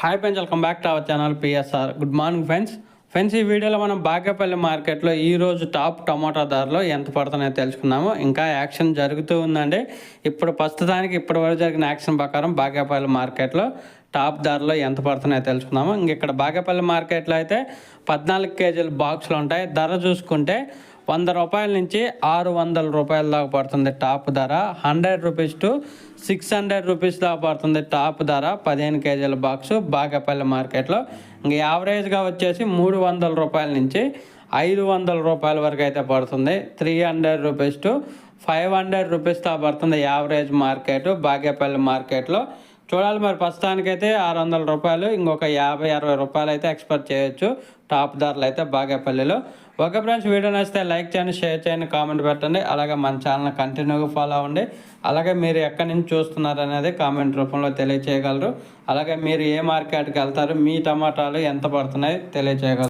Hi friends, welcome back to our channel PSR. Good morning friends. ఈ వీడియోలో మనం బాగేపల్లి మార్కెట్లో ఈరోజు టాప్ టమాటా ధరలు ఎంత పడుతున్నాయో తెలుసుకుందాము. ఇంకా యాక్షన్ జరుగుతూ ఉందండి. ప్రస్తుతానికి ఇప్పటివరకు జరిగిన యాక్షన్ ప్రకారం బాగేపల్లి మార్కెట్లో టాప్ ధరలు ఎంత పడుతున్నాయో తెలుసుకుందాము. ఇక్కడ బాగేపల్లి మార్కెట్లో అయితే 14 కేజీల బాక్సులు ఉంటాయి. ధర చూసుకుంటే 100 రూపాయల నుంచి 600 రూపాయల దాకా పడుతుంది టాప్ ధర. 100 రూపీస్ టు 600 రూపీస్ దాకా పడుతుంది టాప్ ధర 15 కేజీల బాక్సు బాగేపల్లి మార్కెట్లో. ఇంక యావరేజ్గా వచ్చేసి 300 రూపాయల నుంచి 500 రూపాయల వరకు అయితే పడుతుంది. 300 రూపీస్ టు 500 రూపీస్ దాకా పడుతుంది యావరేజ్ మార్కెట్ బాగేపల్లి మార్కెట్లో. చూడాలి మరి, ప్రస్తుతానికైతే 600 రూపాయలు, ఇంకొక 50-60 రూపాయలు అయితే ఎక్స్పెక్ట్ చేయొచ్చు టాప్ ధరలు అయితే బాగేపల్లిలో. ఓకే ఫ్రెండ్స్, వీడియో నచ్చితే లైక్ చేయండి, షేర్ చేయండి, కామెంట్ పెట్టండి. అలాగే మన ఛానల్ కంటిన్యూగా ఫాలో అవ్వండి. అలాగే మీరు ఎక్కడి నుంచి చూస్తున్నారు అనేది కామెంట్ రూపంలో తెలియచేయగలరు. అలాగే మీరు ఏ మార్కెట్కి వెళ్తారు, మీ టమాటాలు ఎంత పడుతున్నాయి తెలియచేయగలరు.